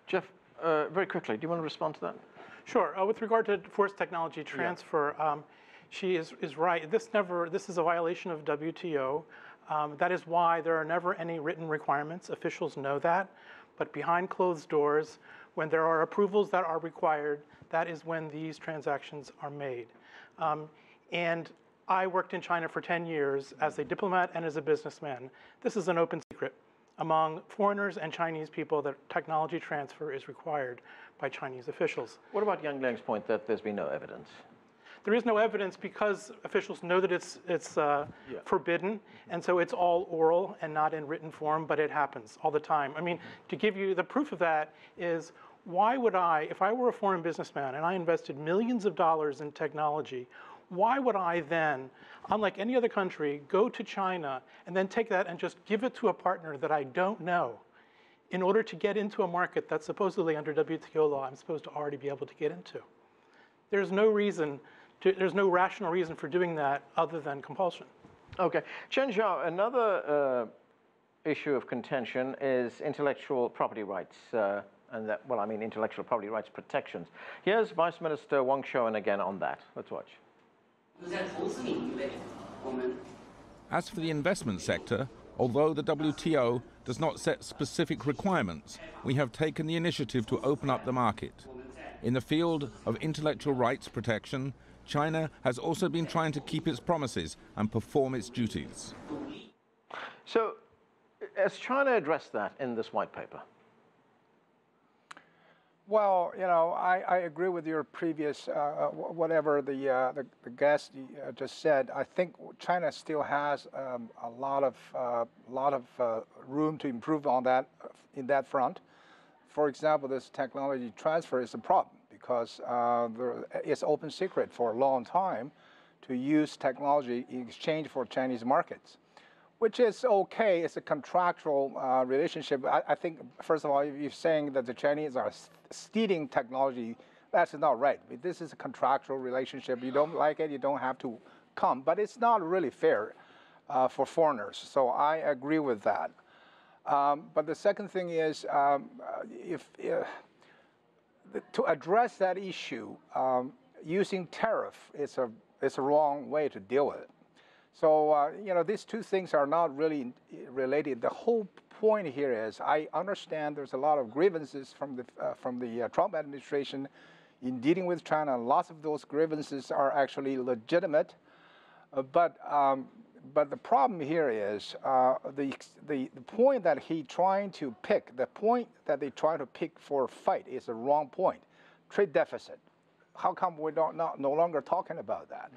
Jeff, very quickly, do you want to respond to that? Sure. With regard to forced technology transfer, she is right. This is a violation of WTO. That is why there are never any written requirements. Officials know that. But behind closed doors, when there are approvals that are required, that is when these transactions are made. And I worked in China for 10 years as a diplomat and as a businessman. This is an open secret among foreigners and Chinese people that technology transfer is required by Chinese officials. What about Yang Liang's point that there's been no evidence? There is no evidence because officials know that it's forbidden, and so it's all oral and not in written form, but it happens all the time. I mean, to give you the proof of that is, why would I, if I were a foreign businessman and I invested millions of dollars in technology, why would I then, unlike any other country, go to China and then take that and just give it to a partner that I don't know in order to get into a market that supposedly under WTO law I'm supposed to already be able to get into? There's no reason, there's no rational reason for doing that other than compulsion. Okay. Chen Zhao, another issue of contention is intellectual property rights. And that, well, I mean intellectual property rights protections. Here's Vice Minister Wang Shouwen again on that. Let's watch. As for the investment sector, although the WTO does not set specific requirements, we have taken the initiative to open up the market. In the field of intellectual rights protection, China has also been trying to keep its promises and perform its duties. So, has China addressed that in this white paper? Well, you know, I agree with your previous, whatever the guest just said. I think China still has a lot of room to improve on that, in that front. For example, this technology transfer is a problem because it's open secret for a long time to use technology in exchange for Chinese markets, which is okay. It's a contractual relationship. I think, first of all, if you're saying that the Chinese are stealing technology, that's not right. This is a contractual relationship. You don't like it, you don't have to come. But it's not really fair for foreigners. So I agree with that. But the second thing is, to address that issue, using tariff is a wrong way to deal with it. So, you know, these two things are not really related. The whole point here is, I understand there's a lot of grievances from the Trump administration in dealing with China. Lots of those grievances are actually legitimate. But the problem here is the point that he trying to pick, the point that they try to pick for a fight is the wrong point. Trade deficit. How come we're no longer talking about that?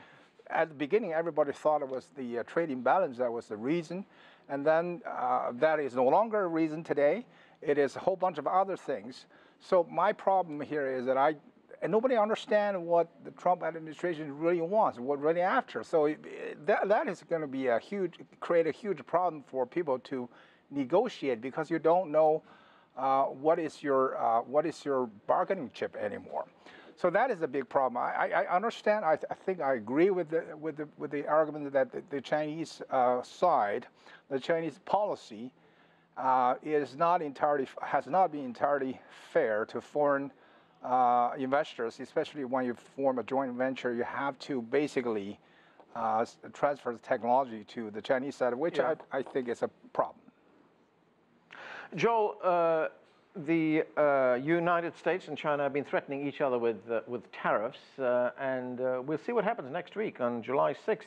At the beginning, everybody thought it was the trade imbalance that was the reason, and then that is no longer a reason today. It is a whole bunch of other things. So my problem here is that nobody understands what the Trump administration really wants, what really after. So that is going to be create a huge problem for people to negotiate, because you don't know what is your bargaining chip anymore. So that is a big problem. I understand. I think I agree with the argument that the Chinese side, the Chinese policy, has not been entirely fair to foreign investors, especially when you form a joint venture. You have to basically transfer the technology to the Chinese side, which I think is a problem. Joel, the United States and China have been threatening each other with tariffs, and we'll see what happens next week on July 6th.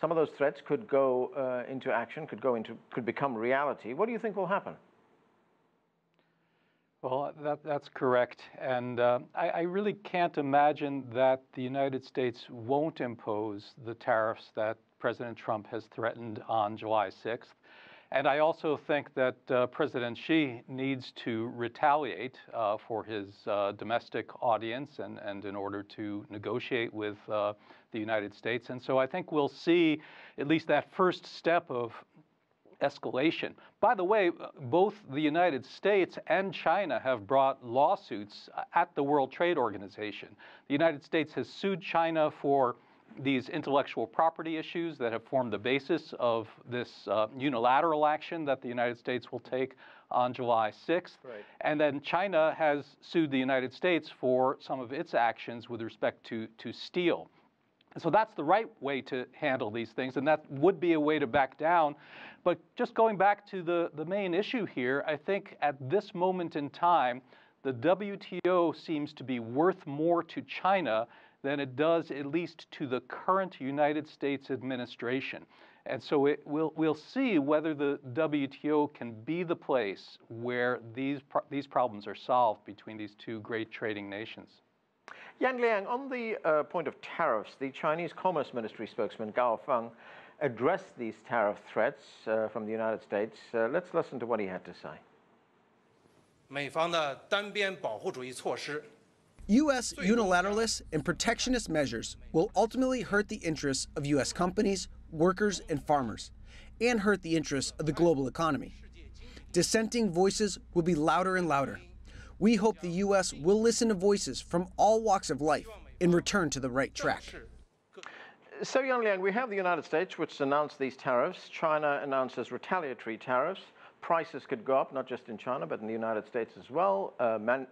Some of those threats could go into action, could become reality. What do you think will happen? Well, that's correct, and I really can't imagine that the United States won't impose the tariffs that President Trump has threatened on July 6th. And I also think that President Xi needs to retaliate for his domestic audience and in order to negotiate with the United States. And so I think we'll see at least that first step of escalation. By the way, both the United States and China have brought lawsuits at the World Trade Organization. The United States has sued China for these intellectual property issues that have formed the basis of this unilateral action that the United States will take on July 6th. Right. And then China has sued the United States for some of its actions with respect to steel. So that's the right way to handle these things, and that would be a way to back down. But just going back to the main issue here, I think at this moment in time, the WTO seems to be worth more to China than it does at least to the current United States administration. And so we'll see whether the WTO can be the place where these problems are solved between these two great trading nations. Liang, on the point of tariffs, the Chinese Commerce Ministry spokesman Gao Feng addressed these tariff threats from the United States. Let's listen to what he had to say. 美方的单边保护主义措施 U.S. unilateralist and protectionist measures will ultimately hurt the interests of U.S. companies, workers, and farmers, and hurt the interests of the global economy. Dissenting voices will be louder and louder. We hope the U.S. will listen to voices from all walks of life and return to the right track. So, Liang, we have the United States, which announced these tariffs. China announces retaliatory tariffs. Prices could go up, not just in China, but in the United States as well.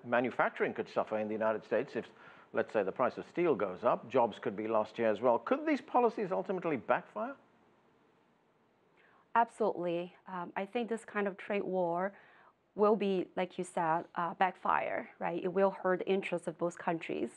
Manufacturing could suffer in the United States if, let's say, the price of steel goes up. Jobs could be lost here as well. Could these policies ultimately backfire? Absolutely. I think this kind of trade war will be, like you said, backfire, right? It will hurt the interests of both countries,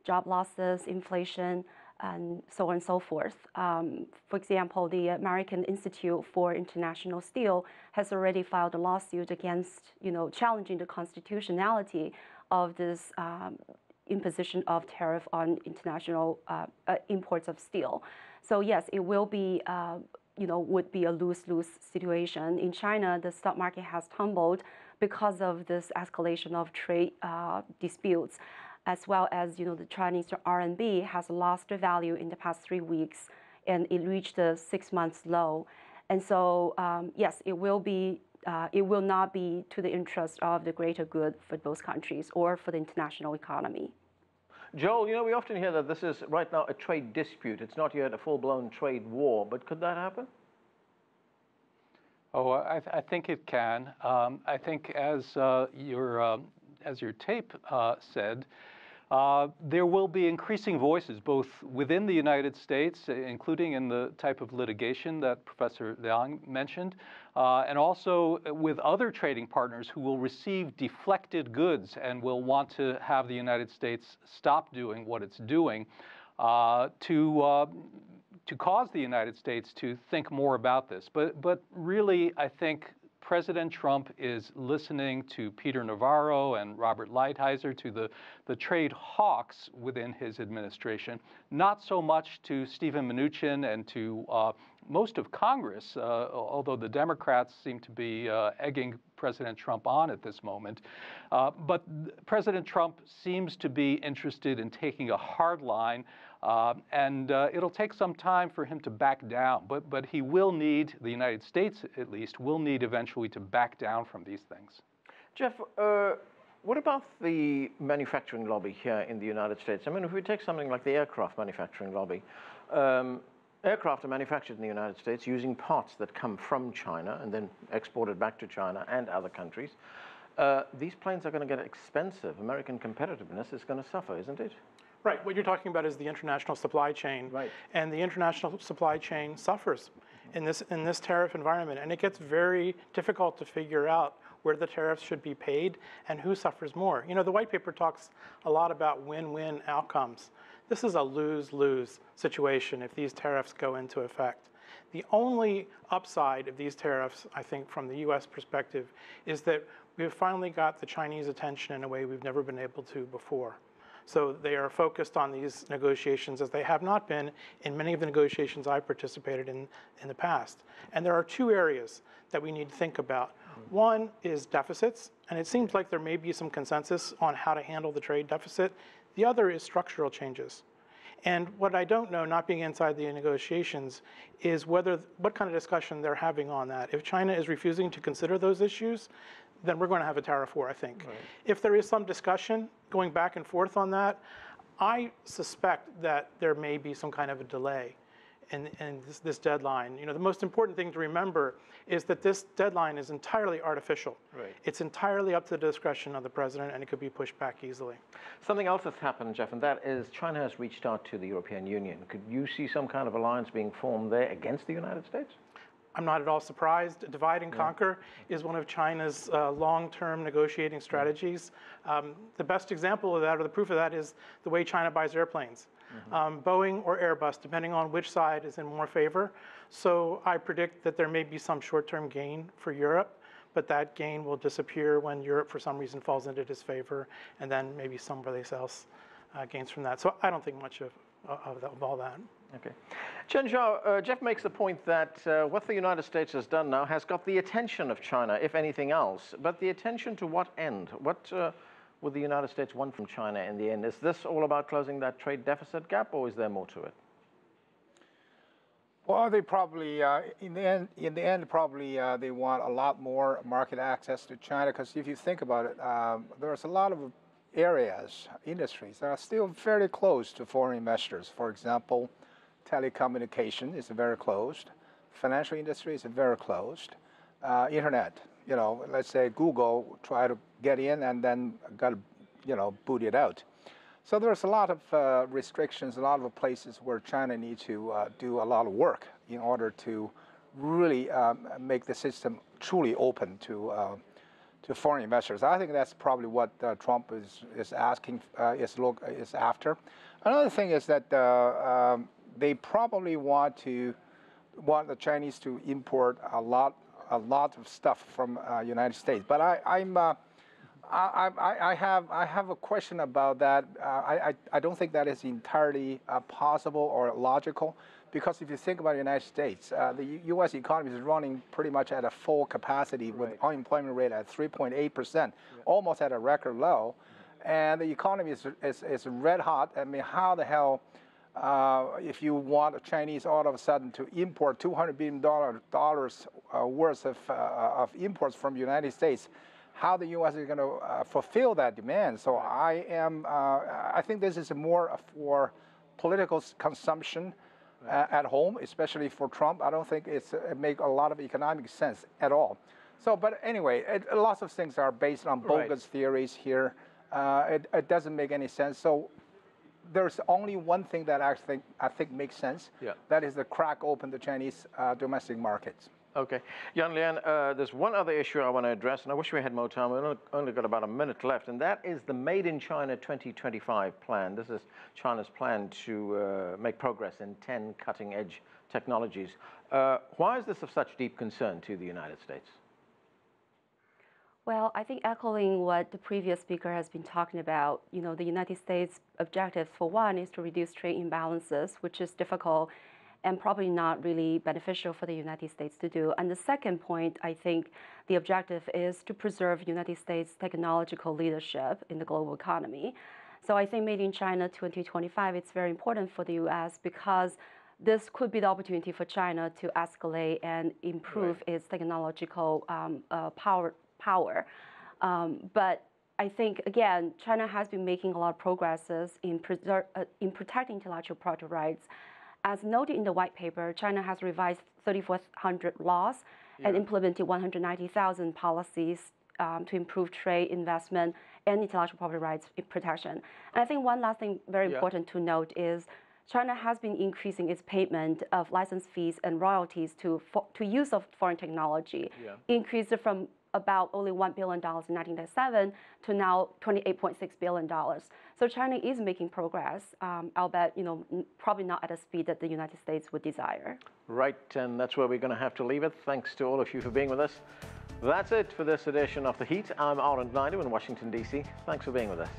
job losses, inflation, and so on and so forth. For example, the American Institute for International Steel has already filed a lawsuit against, challenging the constitutionality of this imposition of tariff on international imports of steel. So yes, it will be, would be a lose-lose situation. In China, the stock market has tumbled because of this escalation of trade disputes, as well as, the Chinese RMB has lost their value in the past 3 weeks, and it reached a 6-month low. And so, yes, it will not be to the interest of the greater good for both countries or for the international economy. Joel, we often hear that this is right now a trade dispute. It's not yet a full-blown trade war, but could that happen? Oh, I think it can. I think as your tape said, there will be increasing voices both within the United States, including in the type of litigation that Professor Liang mentioned, and also with other trading partners who will receive deflected goods and will want to have the United States stop doing what it's doing to cause the United States to think more about this. But really, I think President Trump is listening to Peter Navarro and Robert Lighthizer, to the trade hawks within his administration, not so much to Stephen Mnuchin and to most of Congress, although the Democrats seem to be egging President Trump on at this moment. But President Trump seems to be interested in taking a hard line, and it'll take some time for him to back down. But he will need, the United States at least, will need eventually to back down from these things. Jeff, what about the manufacturing lobby here in the United States? I mean, if we take something like the aircraft manufacturing lobby, aircraft are manufactured in the United States using parts that come from China and then exported back to China and other countries. These planes are going to get expensive. American competitiveness is going to suffer, isn't it? Right. What you're talking about is the international supply chain. Right. And the international supply chain suffers in this tariff environment. And it gets very difficult to figure out where the tariffs should be paid and who suffers more. The white paper talks a lot about win-win outcomes. This is a lose-lose situation if these tariffs go into effect. The only upside of these tariffs, I think, from the U.S. perspective, is that we've finally got the Chinese attention in a way we've never been able to before. So they are focused on these negotiations as they have not been in many of the negotiations I participated in the past. And there are two areas that we need to think about. One is deficits, and it seems like there may be some consensus on how to handle the trade deficit. The other is structural changes. And what I don't know, not being inside the negotiations, is what kind of discussion they're having on that. If China is refusing to consider those issues, then we're going to have a tariff war, I think. Right. If there is some discussion going back and forth on that, I suspect that there may be some kind of a delay. in this deadline. The most important thing to remember is that this deadline is entirely artificial. Right. It's entirely up to the discretion of the president, and it could be pushed back easily. Something else that's happened, Jeff, and that is China has reached out to the European Union. Could you see some kind of alliance being formed there against the United States? I'm not at all surprised. Divide and conquer is one of China's long-term negotiating strategies. The best example of that, or the proof of that, is the way China buys airplanes. Boeing or Airbus, depending on which side is in more favor. So I predict that there may be some short-term gain for Europe, but that gain will disappear when Europe, for some reason, falls into disfavor, and then maybe somebody else gains from that. So I don't think much of all that. Okay. Chen Zhao, Jeff makes the point that what the United States has done now has got the attention of China, if anything else. But the attention to what end? What would the United States want from China in the end? Is this all about closing that trade deficit gap, or is there more to it? Well, they probably, in the end, probably they want a lot more market access to China. Because if you think about it, there's a lot of areas, industries that are still fairly closed to foreign investors. For example, telecommunication is very closed. Financial industry is very closed. Internet, let's say Google try to get in and then got, boot it out. So there's a lot of restrictions, a lot of places where China needs to do a lot of work in order to really make the system truly open to foreign investors. I think that's probably what Trump is asking, is after. Another thing is that they probably want the Chinese to import a lot of stuff from United States. But I have a question about that. I don't think that is entirely possible or logical, because if you think about the United States, the U.S. economy is running pretty much at a full capacity with unemployment rate at 3.8%, almost at a record low, and the economy is red hot. I mean, how the hell, if you want a Chinese all of a sudden to import $200 billion worth of imports from the United States, how the U.S. is going to fulfill that demand? So I think this is more for political consumption at home, especially for Trump. I don't think it makes a lot of economic sense at all. So, but anyway, lots of things are based on bogus theories here. It doesn't make any sense. So there's only one thing that I think makes sense. Yeah. That is to crack open the Chinese domestic markets. Okay. Jan Liang, there's one other issue I want to address, and I wish we had more time. We've only got about a minute left, and that is the Made in China 2025 plan. This is China's plan to make progress in 10 cutting-edge technologies. Why is this of such deep concern to the United States? Well, I think echoing what the previous speaker has been talking about, the United States' objective, for one, is to reduce trade imbalances, which is difficult and probably not really beneficial for the United States to do. And the second point, I think the objective is to preserve United States' technological leadership in the global economy. So I think Made in China 2025, it's very important for the U.S. because this could be the opportunity for China to escalate and improve its technological power. But I think, again, China has been making a lot of progresses in protecting intellectual property rights. As noted in the white paper, China has revised 3,400 laws and implemented 190,000 policies to improve trade, investment, and intellectual property rights protection. And I think one last thing very important to note is China has been increasing its payment of license fees and royalties to use of foreign technology, increased from about only $1 billion in 1997 to now $28.6 billion. So China is making progress, albeit probably not at a speed that the United States would desire. Right, and that's where we're going to have to leave it. Thanks to all of you for being with us. That's it for this edition of The Heat. I'm Arund Naidu in Washington, D.C. Thanks for being with us.